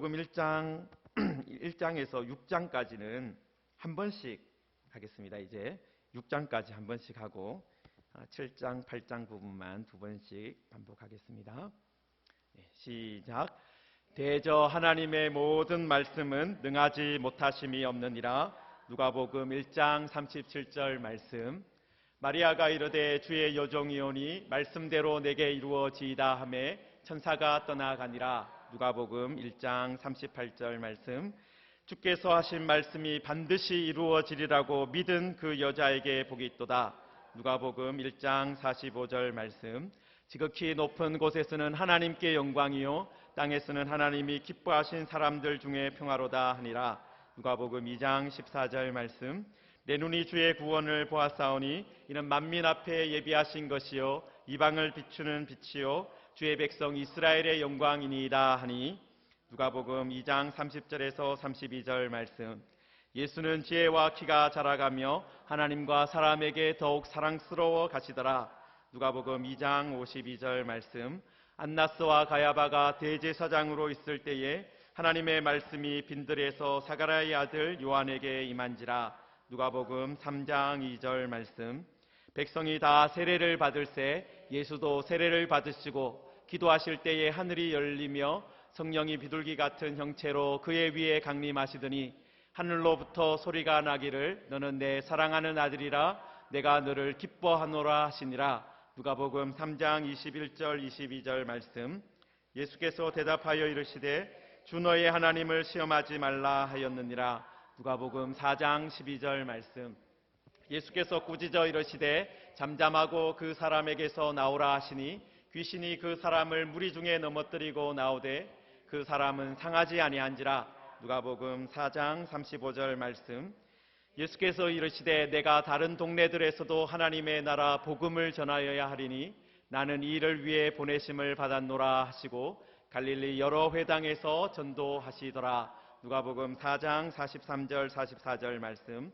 누가복음 1장 1장에서 6장까지는 한 번씩 하겠습니다. 이제 6장까지 한 번씩 하고 7장, 8장 부분만 두 번씩 반복하겠습니다. 시작. 대저 하나님의 모든 말씀은 능하지 못하심이 없느니라. 누가복음 1장 37절 말씀. 마리아가 이르되 주의 여종이오니 말씀대로 내게 이루어지이다 하매 천사가 떠나가니라. 누가복음 1장 38절 말씀. 주께서 하신 말씀이 반드시 이루어지리라고 믿은 그 여자에게 복이 있도다. 누가복음 1장 45절 말씀. 지극히 높은 곳에서는 하나님께 영광이요 땅에서는 하나님이 기뻐하신 사람들 중에 평화로다 하니라. 누가복음 2장 14절 말씀. 내 눈이 주의 구원을 보았사오니 이는 만민 앞에 예비하신 것이요 이방을 비추는 빛이요 주의 백성 이스라엘의 영광이니이다 하니. 누가복음 2장 30절에서 32절 말씀. 예수는 지혜와 키가 자라가며 하나님과 사람에게 더욱 사랑스러워 가시더라. 누가복음 2장 52절 말씀. 안나스와 가야바가 대제사장으로 있을 때에 하나님의 말씀이 빈들에서 사가랴의 아들 요한에게 임한지라. 누가복음 3장 2절 말씀. 백성이 다 세례를 받을새 예수도 세례를 받으시고 기도하실 때에 하늘이 열리며 성령이 비둘기 같은 형체로 그의 위에 강림하시더니 하늘로부터 소리가 나기를 너는 내 사랑하는 아들이라 내가 너를 기뻐하노라 하시니라. 누가복음 3장 21절 22절 말씀. 예수께서 대답하여 이르시되 주 너의 하나님을 시험하지 말라 하였느니라. 누가복음 4장 12절 말씀. 예수께서 꾸짖어 이르시되 잠잠하고 그 사람에게서 나오라 하시니 귀신이 그 사람을 무리 중에 넘어뜨리고 나오되 그 사람은 상하지 아니한지라. 누가복음 4장 35절 말씀. 예수께서 이르시되 내가 다른 동네들에서도 하나님의 나라 복음을 전하여야 하리니 나는 이 일을 위해 보내심을 받았노라 하시고 갈릴리 여러 회당에서 전도하시더라. 누가복음 4장 43절 44절 말씀.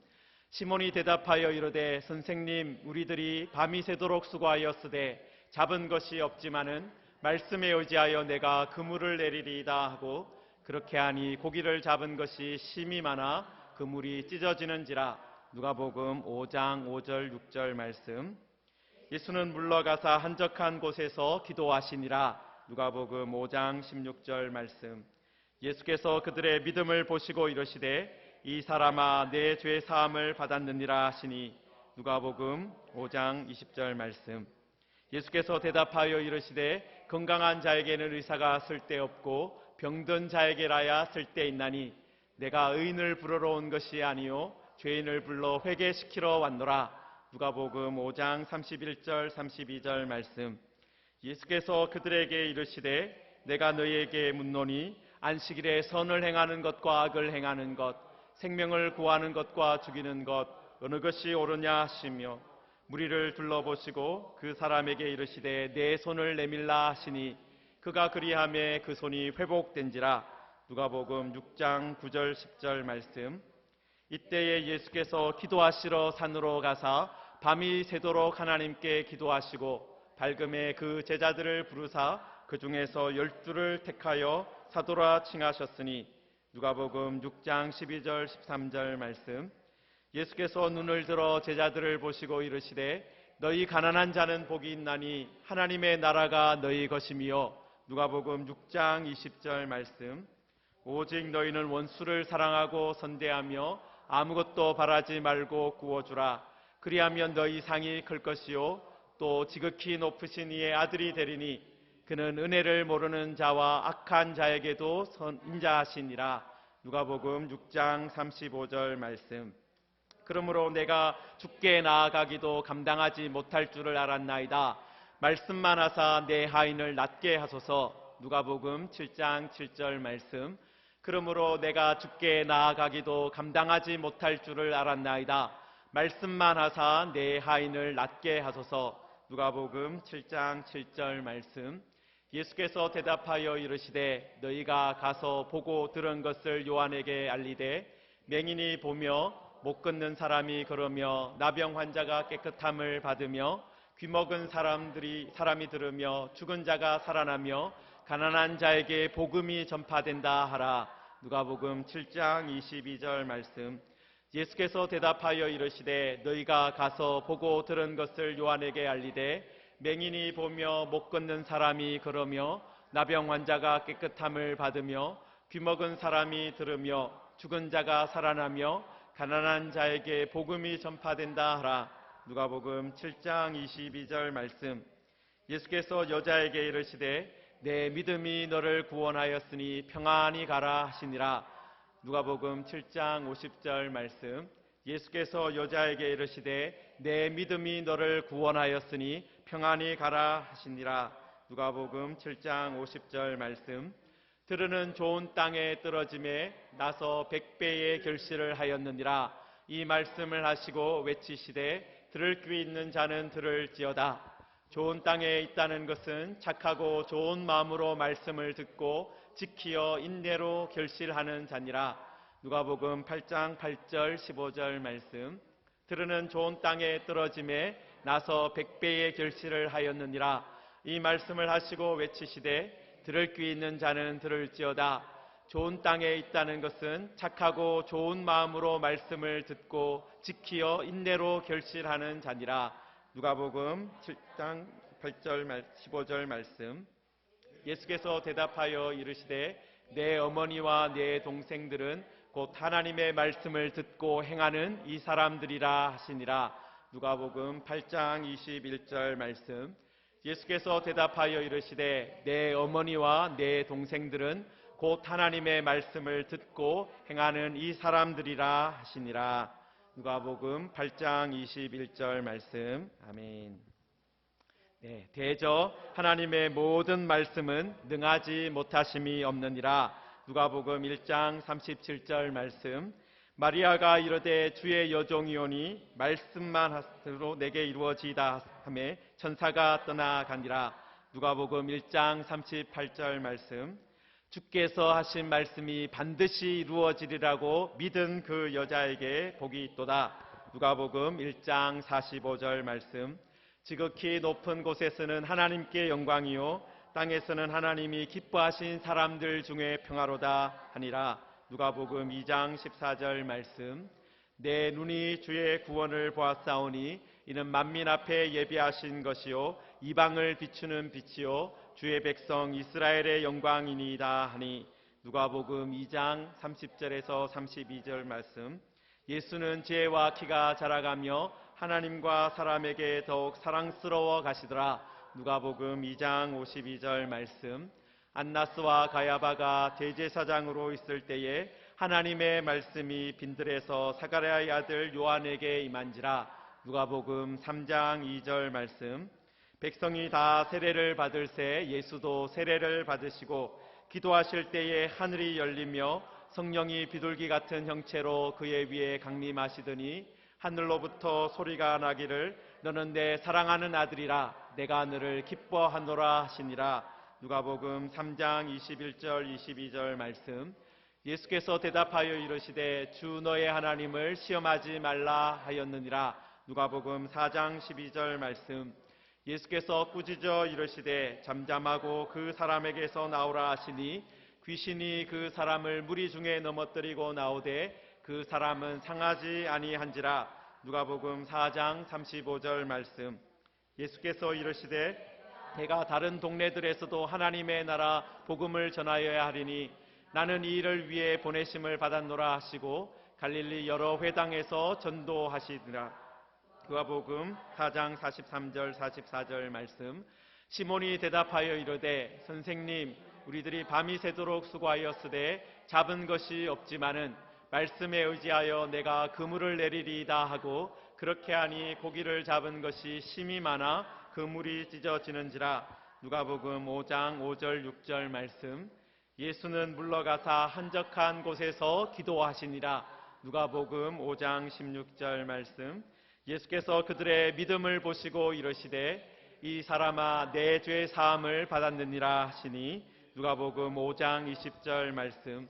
시몬이 대답하여 이르되 선생님 우리들이 밤이 새도록 수고하였으되 잡은 것이 없지만은 말씀에 의지하여 내가 그물을 내리리이다 하고 그렇게 하니 고기를 잡은 것이 심히 많아 그물이 찢어지는지라. 누가복음 5장 5절 6절 말씀. 예수는 물러가사 한적한 곳에서 기도하시니라. 누가복음 5장 16절 말씀. 예수께서 그들의 믿음을 보시고 이르시되 이 사람아 내 죄 사함을 받았느니라 하시니. 누가복음 5장 20절 말씀. 예수께서 대답하여 이르시되 건강한 자에게는 의사가 쓸데없고 병든 자에게라야 쓸데있나니 내가 의인을 부르러 온 것이 아니요 죄인을 불러 회개시키러 왔노라. 누가복음 5장 31절 32절 말씀. 예수께서 그들에게 이르시되 내가 너희에게 묻노니 안식일에 선을 행하는 것과 악을 행하는 것 생명을 구하는 것과 죽이는 것 어느 것이 옳으냐 하시며 무리를 둘러보시고 그 사람에게 이르시되 내 손을 내밀라 하시니 그가 그리하매 그 손이 회복된지라. 누가복음 6장 9절 10절 말씀. 이때에 예수께서 기도하시러 산으로 가사 밤이 새도록 하나님께 기도하시고 밝음에 그 제자들을 부르사 그 중에서 12를 택하여 사도라 칭하셨으니. 누가복음 6장 12절 13절 말씀. 예수께서 눈을 들어 제자들을 보시고 이르시되 너희 가난한 자는 복이 있나니 하나님의 나라가 너희 것이며. 누가복음 6장 20절 말씀. 오직 너희는 원수를 사랑하고 선대하며 아무것도 바라지 말고 구워주라. 그리하면 너희 상이 클 것이요 또 지극히 높으신 이의 아들이 되리니 그는 은혜를 모르는 자와 악한 자에게도 인자하시니라. 누가복음 6장 35절 말씀. 그러므로 내가 주께 나아가기도 감당하지 못할 줄을 알았나이다. 말씀만 하사 내 하인을 낫게 하소서. 누가복음 7장 7절 말씀. 그러므로 내가 주께 나아가기도 감당하지 못할 줄을 알았나이다. 말씀만 하사 내 하인을 낫게 하소서. 누가복음 7장 7절 말씀. 예수께서 대답하여 이르시되 너희가 가서 보고 들은 것을 요한에게 알리되 맹인이 보며 못 걷는 사람이 걸으며 나병 환자가 깨끗함을 받으며 귀먹은 사람이 들으며 죽은 자가 살아나며 가난한 자에게 복음이 전파된다 하라. 누가복음 7장 22절 말씀. 예수께서 대답하여 이르시되 너희가 가서 보고 들은 것을 요한에게 알리되 맹인이 보며 못 걷는 사람이 걸으며 나병 환자가 깨끗함을 받으며 귀먹은 사람이 들으며 죽은 자가 살아나며 가난한 자에게 복음이 전파된다 하라. 누가복음 7장 22절 말씀. 예수께서 여자에게 이르시되 내 믿음이 너를 구원하였으니 평안히 가라 하시니라. 누가복음 7장 50절 말씀. 예수께서 여자에게 이르시되 내 믿음이 너를 구원하였으니 평안히 가라 하시니라. 누가복음 7장 50절 말씀. 들으는 좋은 땅에 떨어짐에 나서 100배의 결실을 하였느니라. 이 말씀을 하시고 외치시되 들을 귀 있는 자는 들을지어다. 좋은 땅에 있다는 것은 착하고 좋은 마음으로 말씀을 듣고 지키어 인내로 결실하는 자니라. 누가복음 8장 8절 15절 말씀. 들으는 좋은 땅에 떨어짐에 나서 100배의 결실을 하였느니라. 이 말씀을 하시고 외치시되 들을 귀 있는 자는 들을지어다. 좋은 땅에 있다는 것은 착하고 좋은 마음으로 말씀을 듣고 지키어 인내로 결실하는 자니라. 누가복음 7장 8절 15절 말씀. 예수께서 대답하여 이르시되 내 어머니와 내 동생들은 곧 하나님의 말씀을 듣고 행하는 이 사람들이라 하시니라. 누가복음 8장 21절 말씀. 예수께서 대답하여 이르시되 내 어머니와 내 동생들은 곧 하나님의 말씀을 듣고 행하는 이 사람들이라 하시니라. 누가복음 8장 21절 말씀. 아멘. 네, 대저 하나님의 모든 말씀은 능하지 못하심이 없느니라. 누가복음 1장 37절 말씀. 마리아가 이르되 주의 여종이오니 말씀만 하시로 내게 이루어지이다 하매 천사가 떠나가니라. 누가복음 1장 38절 말씀. 주께서 하신 말씀이 반드시 이루어지리라고 믿은 그 여자에게 복이 있도다. 누가복음 1장 45절 말씀. 지극히 높은 곳에서는 하나님께 영광이요 땅에서는 하나님이 기뻐하신 사람들 중에 평화로다 하니라. 누가복음 2장 14절 말씀. 내 눈이 주의 구원을 보았사오니 이는 만민 앞에 예비하신 것이요 이방을 비추는 빛이요 주의 백성 이스라엘의 영광이니이다 하니. 누가복음 2장 30절에서 32절 말씀. 예수는 지혜와 키가 자라가며 하나님과 사람에게 더욱 사랑스러워 가시더라. 누가복음 2장 52절 말씀. 안나스와 가야바가 대제사장으로 있을 때에 하나님의 말씀이 빈들에서 사가랴의 아들 요한에게 임한지라. 누가복음 3장 2절 말씀. 백성이 다 세례를 받을새 예수도 세례를 받으시고 기도하실 때에 하늘이 열리며 성령이 비둘기 같은 형체로 그의 위에 강림하시더니 하늘로부터 소리가 나기를 너는 내 사랑하는 아들이라 내가 너를 기뻐하노라 하시니라. 누가복음 3장 21절 22절 말씀. 예수께서 대답하여 이르시되 주 너의 하나님을 시험하지 말라 하였느니라. 누가복음 4장 12절 말씀. 예수께서 꾸짖어 이르시되 잠잠하고 그 사람에게서 나오라 하시니 귀신이 그 사람을 무리 중에 넘어뜨리고 나오되 그 사람은 상하지 아니한지라. 누가복음 4장 35절 말씀. 예수께서 이르시되 내가 다른 동네들에서도 하나님의 나라 복음을 전하여야 하리니 나는 이 일을 위해 보내심을 받았노라 하시고 갈릴리 여러 회당에서 전도하시더라. 누가복음 4장 43절 44절 말씀. 시몬이 대답하여 이르되 선생님 우리들이 밤이 새도록 수고하였으되 잡은 것이 없지만은 말씀에 의지하여 내가 그물을 내리리이다 하고 그렇게 하니 고기를 잡은 것이 심히 많아 그물이 찢어지는지라. 누가복음 5장 5절 6절 말씀. 예수는 물러가사 한적한 곳에서 기도하시니라. 누가복음 5장 16절 말씀. 예수께서 그들의 믿음을 보시고 이르시되 이 사람아 내 죄 사함을 받았느니라 하시니. 누가복음 5장 20절 말씀.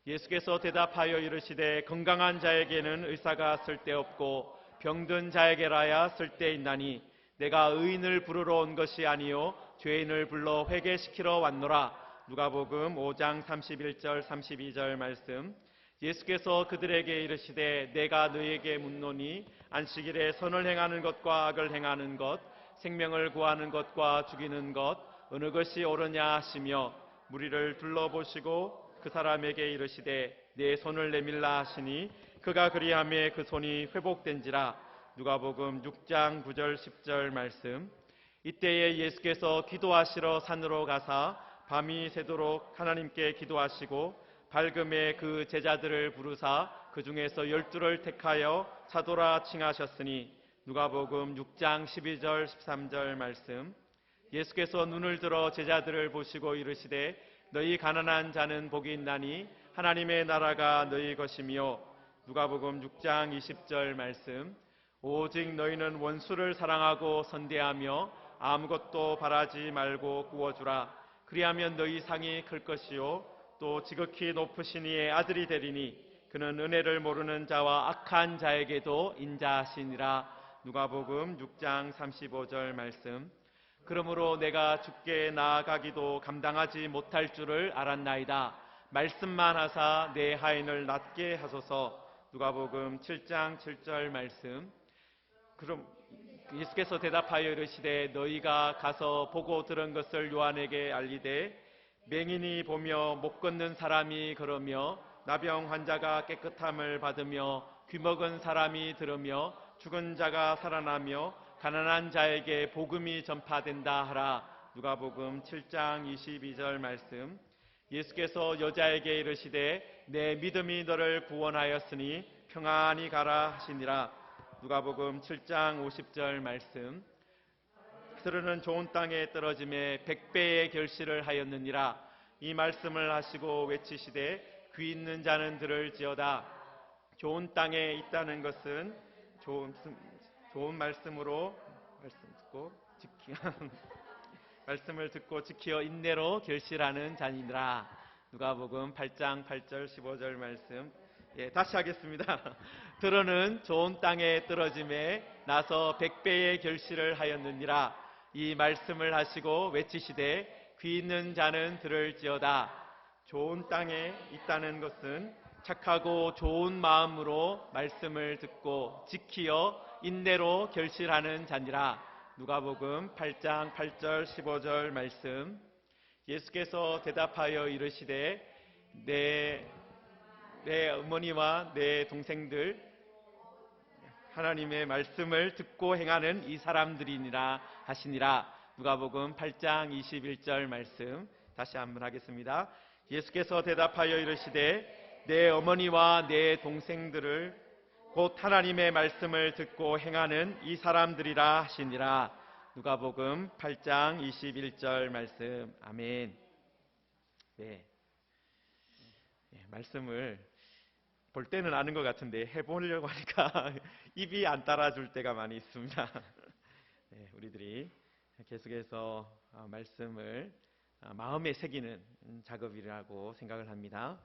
예수께서 대답하여 이르시되 건강한 자에게는 의사가 쓸데없고 병든 자에게라야 쓸데있나니 내가 의인을 부르러 온 것이 아니요 죄인을 불러 회개시키러 왔노라. 누가복음 5장 31절 32절 말씀. 예수께서 그들에게 이르시되 내가 너희에게 묻노니 안식일에 선을 행하는 것과 악을 행하는 것, 생명을 구하는 것과 죽이는 것 어느 것이 옳으냐 하시며 무리를 둘러보시고 그 사람에게 이르시되 내 손을 내밀라 하시니 그가 그리하매 그 손이 회복된지라. 누가복음 6장 9절 10절 말씀. 이때에 예수께서 기도하시러 산으로 가사 밤이 새도록 하나님께 기도하시고 밝음에 그 제자들을 부르사 그 중에서 12를 택하여 사도라 칭하셨으니. 누가복음 6장 12절 13절 말씀. 예수께서 눈을 들어 제자들을 보시고 이르시되 너희 가난한 자는 복이 있나니 하나님의 나라가 너희 것이며. 누가복음 6장 20절 말씀. 오직 너희는 원수를 사랑하고 선대하며 아무것도 바라지 말고 구워주라. 그리하면 너희 상이 클 것이요 또 지극히 높으신 이의 아들이 되리니 그는 은혜를 모르는 자와 악한 자에게도 인자하시니라. 누가복음 6장 35절 말씀. 그러므로 내가 주께 나아가기도 감당하지 못할 줄을 알았나이다. 말씀만 하사 내 하인을 낫게 하소서. 누가복음 7장 7절 말씀. 그럼 예수께서 대답하여 이르시되 너희가 가서 보고 들은 것을 요한에게 알리되 맹인이 보며 못 걷는 사람이 걸으며 나병 환자가 깨끗함을 받으며 귀먹은 사람이 들으며 죽은 자가 살아나며 가난한 자에게 복음이 전파된다 하라. 누가복음 7장 22절 말씀. 예수께서 여자에게 이르시되 내 믿음이 너를 구원하였으니 평안히 가라 하시니라. 누가복음 7장 50절 말씀. 그들은 좋은 땅에 떨어짐에 100배의 결실을 하였느니라. 이 말씀을 하시고 외치시되 귀 있는 자는 들을지어다. 좋은 땅에 있다는 것은 좋은 말씀으로 말씀을 듣고 지키어 인내로 결실하는 자니라. 누가복음 8장 8절 15절 말씀. 다시 하겠습니다. 들어는 좋은 땅에 떨어짐에 나서 100배의 결실을 하였느니라. 이 말씀을 하시고 외치시되 귀 있는 자는 들을지어다. 좋은 땅에 있다는 것은 착하고 좋은 마음으로 말씀을 듣고 지키어 인내로 결실하는 자니라. 누가복음 8장 8절 15절 말씀. 예수께서 대답하여 이르시되 내 어머니와 내 동생들 하나님의 말씀을 듣고 행하는 이 사람들이니라 하시니라. 누가복음 8장 21절 말씀. 다시 한번 하겠습니다. 예수께서 대답하여 이르시되 내 어머니와 내 동생들을 곧 하나님의 말씀을 듣고 행하는 이 사람들이라 하시니라. 누가복음 8장 21절 말씀. 아멘. 말씀을 볼 때는 아는 것 같은데 해보려고 하니까 입이 안 따라줄 때가 많이 있습니다. 우리들이 계속해서 말씀을 마음에 새기는 작업이라고 생각을 합니다.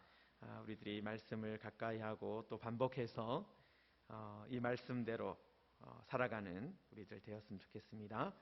우리들이 말씀을 가까이 하고 또 반복해서 이 말씀대로 살아가는 우리들 되었으면 좋겠습니다.